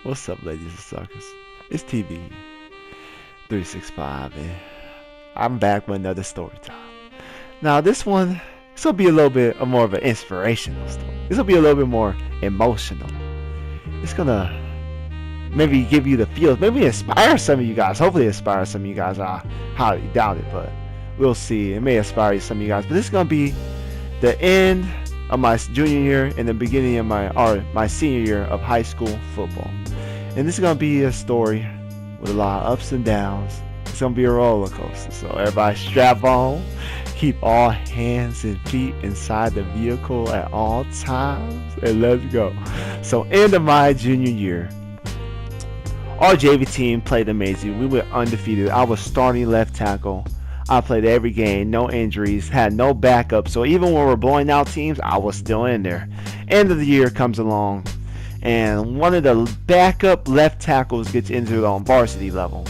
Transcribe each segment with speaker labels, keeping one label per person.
Speaker 1: What's up, ladies and suckers? It's TV 365, and I'm back with another story time. Now, this one, this will be a little bit more of an inspirational story. This will be a little bit more emotional. It's gonna maybe give you the feels, maybe inspire some of you guys. Hopefully, inspire some of you guys. I highly doubt it, but we'll see. It may inspire some of you guys. But this is gonna be the end of my junior year and the beginning of my senior year of high school football. And this is gonna be a story with a lot of ups and downs. It's gonna be a roller coaster. So everybody strap on, keep all hands and feet inside the vehicle at all times, and let's go. So end of my junior year, our JV team played amazing. We went undefeated. I was starting left tackle. I played every game, no injuries, had no backup. So even when we're blowing out teams, I was still in there. End of the year comes along, and one of the backup left tackles gets injured on varsity level.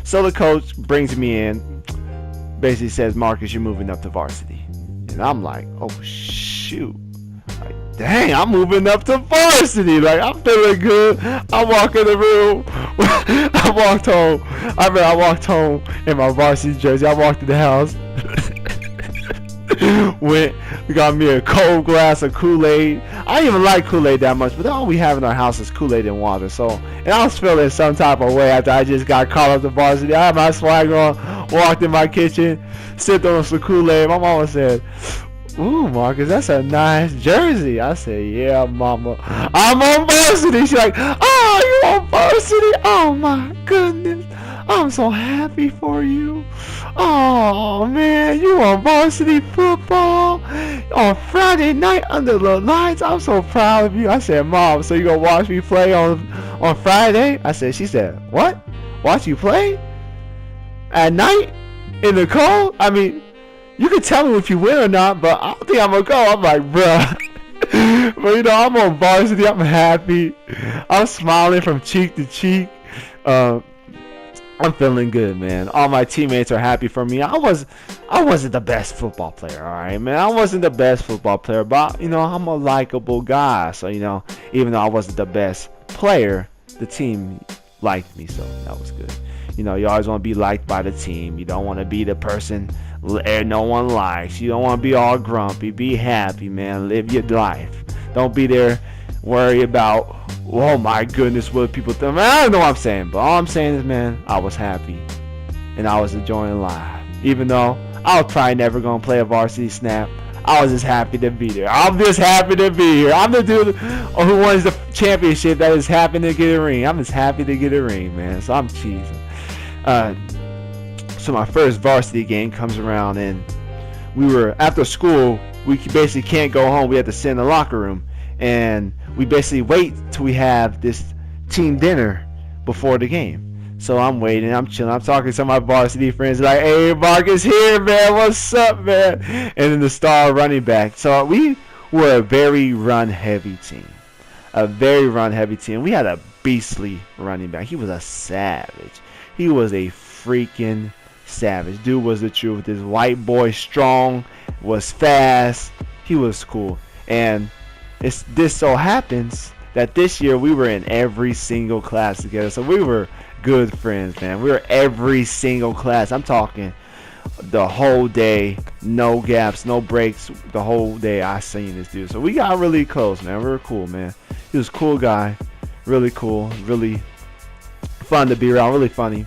Speaker 1: So the coach brings me in, basically says, Marcus, you're moving up to varsity. And I'm like, oh shoot. Like, dang, I'm moving up to varsity. Like, I'm feeling good. I walk in the room. I walked home. I walked home in my varsity jersey. I walked to the house. We got me a cold glass of Kool-Aid. I didn't even like Kool-Aid that much, but all we have in our house is Kool-Aid and water. So, and I was feeling some type of way after I just got called up to varsity. I had my swag on, walked in my kitchen, sipped on some Kool-Aid. My mama said, ooh, Marcus, that's a nice jersey. I said, yeah, mama, I'm on varsity. She's like, oh, you on varsity? Oh, my goodness. I'm so happy for you. Oh, man, you on varsity football on Friday night under the lights. I'm so proud of you. I said, Mom, so you gonna watch me play on Friday? She said, what? Watch you play? At night? In the cold? I mean, you can tell me if you win or not, but I don't think I'm gonna go. I'm like, bruh. But you know, I'm on varsity. I'm happy. I'm smiling from cheek to cheek. I'm feeling good, man. All my teammates are happy for me. I wasn't the best football player, all right, man. I wasn't the best football player, but you know, I'm a likable guy. So you know, even though I wasn't the best player, the team liked me, so that was good. You know, you always want to be liked by the team. You don't want to be the person no one likes. You don't want to be all grumpy. Be happy, man. Live your life. Don't be there worry about, oh my goodness, what people think. Man, I don't know what I'm saying, but all I'm saying is, man, I was happy and I was enjoying life. Even though I was probably never gonna play a varsity snap, I was just happy to be there. I'm just happy to be here. I'm the dude who wins the championship that is happy to get a ring. I'm just happy to get a ring, man. So I'm cheesing. So my first varsity game comes around, and we were after school. We basically can't go home. We had to sit in the locker room, and we basically wait till we have this team dinner before the game. So I'm waiting, I'm chilling, I'm talking to my varsity friends like, hey, Marcus here, man, what's up, man? And then the star running back. So we were a very run-heavy team. We had a beastly running back. He was a savage. He was a freaking savage. Dude was the truth. This white boy, strong, was fast. He was cool. And this so happens that this year we were in every single class together. So we were good friends, man. We were every single class. I'm talking the whole day, no gaps, no breaks. The whole day I seen this dude. So we got really close, man. We were cool, man. He was a cool guy, really cool, really fun to be around, really funny.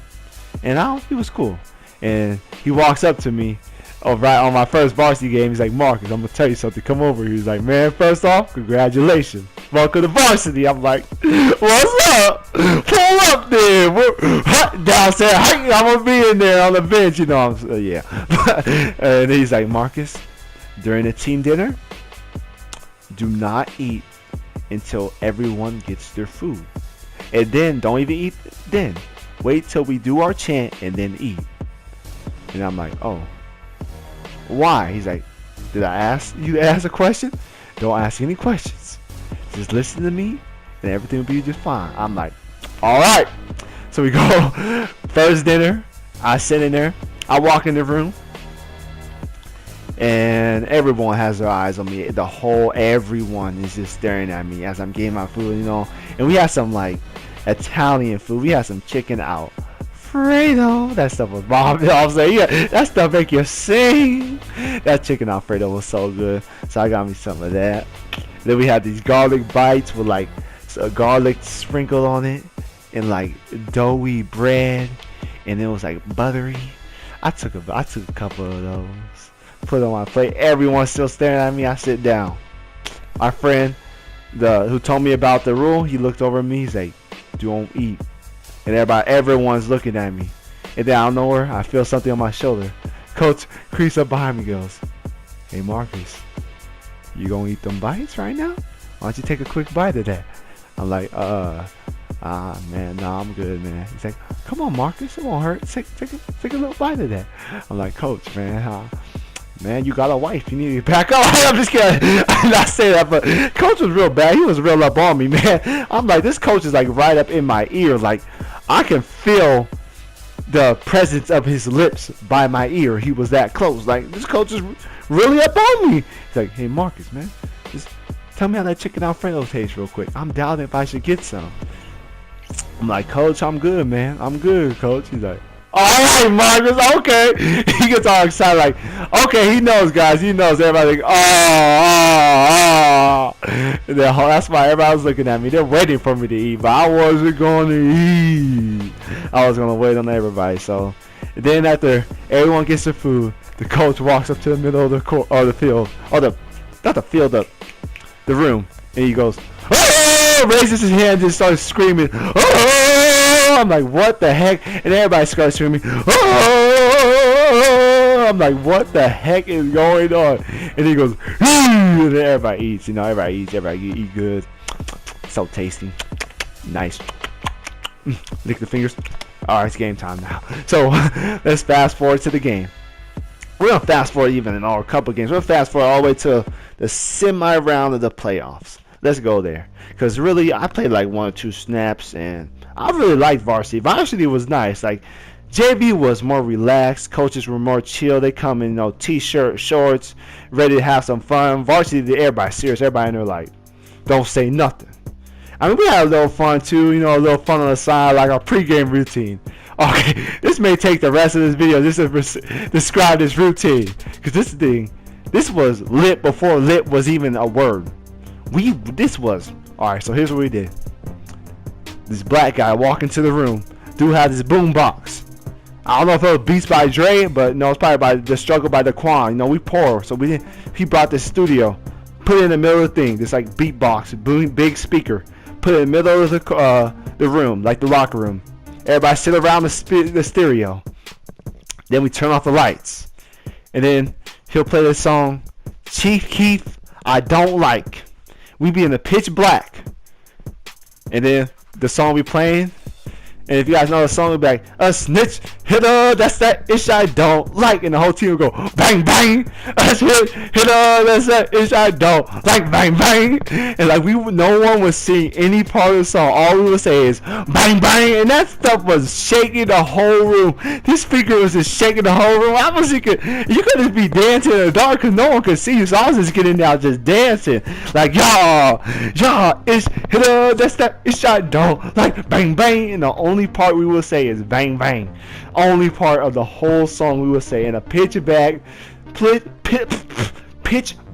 Speaker 1: And he was cool. And he walks up to me. Oh, right on my first varsity game, he's like, Marcus, I'm gonna tell you something. Come over here. He's like, man, first off, congratulations, welcome to varsity. I'm like, what's up? Pull up there. Downstairs, I'm gonna be in there on the bench, you know. Yeah. And he's like, Marcus, during the team dinner, do not eat until everyone gets their food, and then don't even eat. Then wait till we do our chant and then eat. And I'm like, oh. Why? He's like, did I ask you to ask a question? Don't ask any questions. Just listen to me and everything will be just fine. I'm like, all right. So we go first dinner. I sit in there. I walk in the room. And everyone has their eyes on me. Everyone is just staring at me as I'm getting my food, you know. And we had some like Italian food. We had some chicken Alfredo. That stuff was bomb. You know what I'm saying? Yeah, that stuff make you sing. That chicken Alfredo was so good. So I got me some of that. Then we had these garlic bites with like a garlic sprinkle on it and like doughy bread, and it was like buttery. I took a couple of those, put it on my plate. Everyone's still staring at me. I sit down. My friend, who told me about the rule, he looked over at me. He's like, "Don't eat." And everyone's looking at me. And then out of nowhere, I feel something on my shoulder. Coach creeps up behind me, goes, "Hey Marcus, you gonna eat them bites right now? Why don't you take a quick bite of that?" I'm like, man, nah, I'm good, man. He's like, "Come on, Marcus, it won't hurt. Take a little bite of that." I'm like, "Coach, man, man, you got a wife. You need to back up." I'm just kidding. I'm not saying that, but Coach was real bad. He was real up on me, man. I'm like, this coach is like right up in my ear. Like, I can feel the presence of his lips by my ear. He was that close. Like, this coach is really up on me. He's like, "Hey, Marcus, man, just tell me how that chicken Alfredo tastes real quick. I'm doubting if I should get some." I'm like, "Coach, I'm good, man. I'm good, Coach." He's like, "All right, Marcus, okay." He gets all excited, like, okay, he knows, guys. He knows. Everybody, like, oh. And then, that's why everybody was looking at me. They're waiting for me to eat, but I wasn't going to eat. I was going to wait on everybody. So then after everyone gets their food, the coach walks up to the middle of the court, or the field, or not the field, the room, and he goes, "Oh!" Raises his hand and starts screaming, "Oh!" I'm like, "What the heck?" And everybody starts screaming, "Oh!" I'm like, "What the heck is going on?" And he goes, and then everybody eats. You know, everybody eat good. So tasty, nice. Lick the fingers. All right, it's game time now. So let's fast forward to the game. We're gonna fast forward even in a couple games. We're gonna fast forward all the way to the semi-round of the playoffs. Let's go there, because really I played like 1 or 2 snaps, and I really liked varsity. Varsity was nice. Like, JV was more relaxed. Coaches were more chill. They come in, t-shirt, shorts, ready to have some fun. Varsity, everybody serious. Everybody in there like, don't say nothing. I mean, we had a little fun too. A little fun on the side, like our pregame routine. Okay, this may take the rest of this video just to describe this routine, because this was lit before lit was even a word. Alright, so here's what we did. This black guy walk into the room. Dude had this boom box. I don't know if it was Beats by Dre, but no, it's probably by The Struggle by Daquan. We poor, so he brought this studio, put it in the middle of the thing, this like beatbox, big speaker, put it in the middle of the room, like the locker room. Everybody sit around the stereo. Then we turn off the lights, and then he'll play this song, Chief Keef, I Don't Like. We be in the pitch black, and then the song we playing, and if you guys know the song, we'll be like, "A snitch hitter, that's that ish I don't like," and the whole team will go bang bang. "A snitch hitter, that's that ish I don't like, bang bang." And like no one would sing any part of the song. All we would say is bang bang, and that stuff was shaking the whole room. This speaker was just shaking the whole room. I was thinking you could just be dancing in the dark because no one could see you. So I was just getting out, just dancing like y'all ish hitter, that's that ish I don't like, bang bang. And the only part we will say is bang bang. Only part of the whole song we will say in a pitch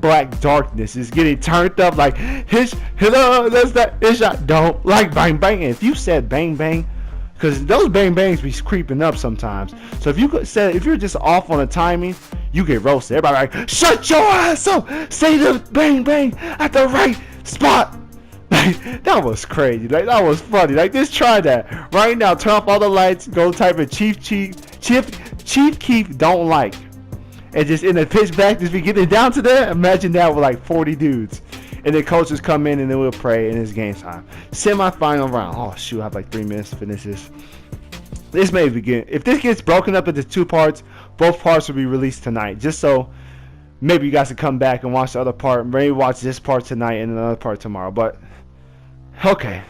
Speaker 1: black darkness is getting turned up like hello, that's that ish I don't like, bang bang. And if you said bang bang, because those bang bangs be creeping up sometimes, so if you're just off on the timing, you get roasted. Everybody like, shut your ass up, say the bang bang at the right spot. Like, that was crazy. Like, that was funny. Like, just try that right now. Turn off all the lights. Go type in Chief Keef don't like, and just in the pitch black, just be getting down to there. Imagine that with like 40 dudes, and then coaches come in and then we'll pray and it's game time. Semi-final round. Oh shoot, I have like 3 minutes to finish this. This may begin. If this gets broken up into 2 parts, both parts will be released tonight. Just so maybe you guys can come back and watch the other part. Maybe watch this part tonight and another part tomorrow. But okay,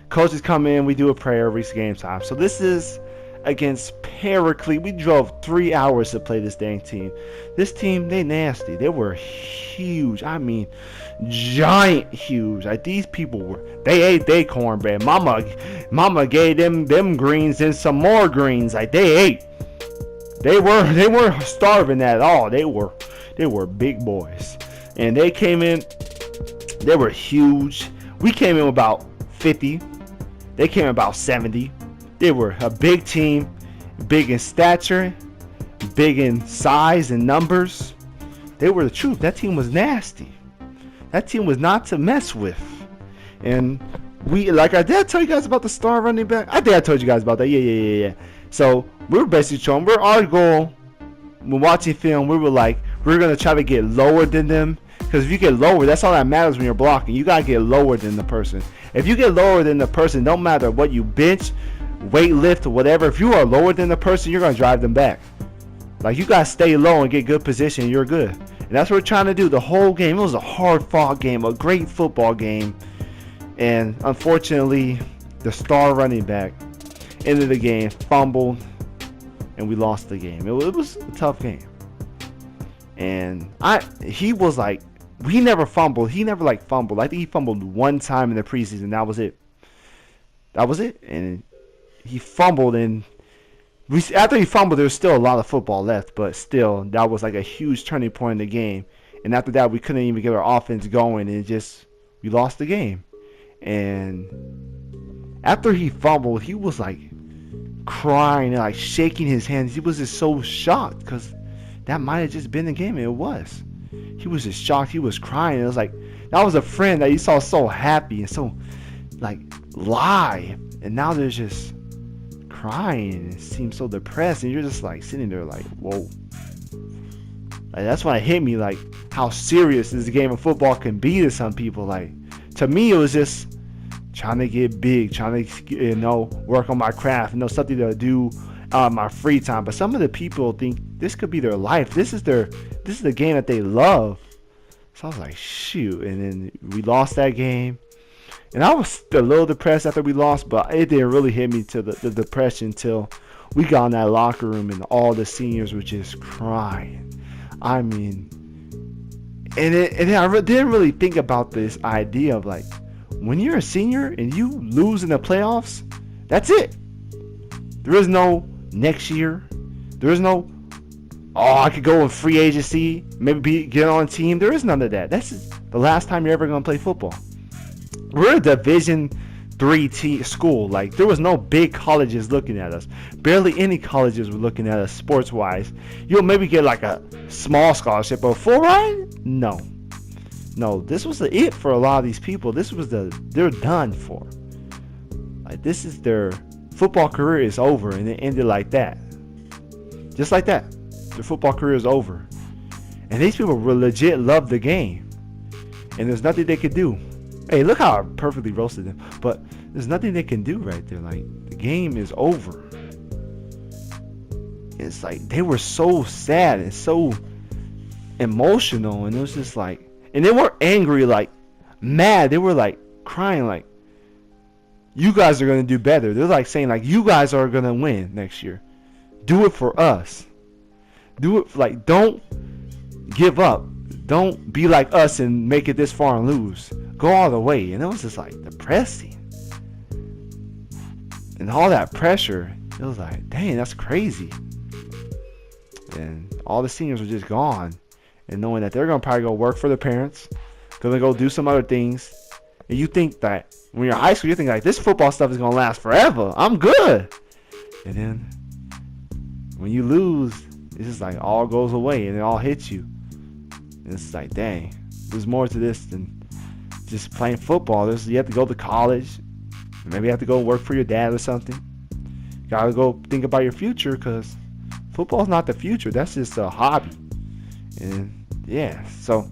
Speaker 1: coaches come in, we do a prayer, reach game time. So this is against Pericles. We drove 3 hours to play this dang team. This team, they nasty. They were huge. I mean, giant huge. Like, these people were, they ate their cornbread. Mama gave them greens and some more greens. Like, they ate. They weren't starving at all. They were big boys. And they came in, they were huge. We came in about 50. They came in about 70. They were a big team, big in stature, big in size and numbers. They were the truth. That team was nasty. That team was not to mess with. And we, like, I did tell you guys about the star running back. I think I told you guys about that. Yeah. So we were basically showing, our goal when watching film, we were like, we're going to try to get lower than them. Because if you get lower, that's all that matters when you're blocking. You got to get lower than the person. If you get lower than the person, don't matter what you bench, weight lift, or whatever. If you are lower than the person, you're going to drive them back. Like, you got to stay low and get good position. You're good. And that's what we're trying to do the whole game. It was a hard-fought game, a great football game. And unfortunately, the star running back ended the game, fumbled, and we lost the game. It was a tough game. And he was like, he never fumbled. He never like fumbled. I think he fumbled one time in the preseason. That was it. And he fumbled, and after he fumbled, there was still a lot of football left, but still, that was like a huge turning point in the game. And after that, we couldn't even get our offense going, and we lost the game. And after he fumbled, he was like crying and like shaking his hands. He was just so shocked because that might have just been the game, and it was. He was just shocked. He was crying. It was like, that was a friend that you saw so happy and so like live, and now they're just crying and it seems so depressed, and you're just like sitting there like, whoa. Like, that's when it hit me, like, how serious this game of football can be to some people. Like, to me, it was just trying to get big, trying to, work on my craft, something to do my free time. But some of the people think this could be their life. This is the game that they love. So I was like, shoot. And then we lost that game, and I was a little depressed after we lost, but it didn't really hit me to the depression until we got in that locker room and all the seniors were just crying. I mean, and I didn't really think about this idea of, like, when you're a senior and you lose in the playoffs, that's it. There is no next year. There is no, I could go in free agency, maybe get on a team. There is none of that. That's the last time you're ever going to play football. We're a Division III school. Like, there was no big colleges looking at us. Barely any colleges were looking at us sports-wise. You'll maybe get like a small scholarship, but full ride? No, this was it for a lot of these people. They're done for. Like, this is their football career is over, and it ended like that. Just like that. Their football career is over. And these people legit love the game. And there's nothing they could do. Hey, look how I perfectly roasted them. But there's nothing they can do right there. Like, the game is over. It's like they were so sad and so emotional, and it was just like, and they weren't angry, like mad. They were like crying, like, you guys are gonna do better. They're like saying, like, you guys are gonna win next year. Do it for us. Do it, like, don't give up. Don't be like us and make it this far and lose. Go all the way. And it was just like depressing. And all that pressure, it was like, dang, that's crazy. And all the seniors were just gone. And knowing that they're going to probably go work for their parents. Going to go do some other things. And you think that when you're in high school, you think like, this football stuff is going to last forever. I'm good. And then when you lose, it's just like all goes away and it all hits you. And it's like, dang, there's more to this than just playing football. You have to go to college. Maybe you have to go work for your dad or something. You got to go think about your future, because football's not the future. That's just a hobby. And yeah, so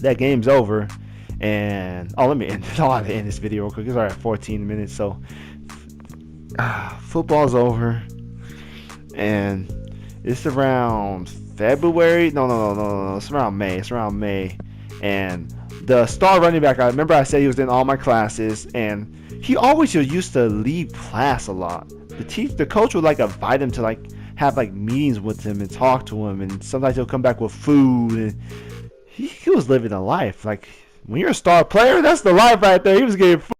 Speaker 1: that game's over. And let me end this video real quick. It's already 14 minutes. So football's over. And it's around February. No. It's around May. And the star running back, I remember I said he was in all my classes, and he always used to leave class a lot. the coach would like invite him to like have like meetings with him and talk to him, and sometimes he'll come back with food, and he was living a life. Like when you're a star player, that's the life right there. He was getting food.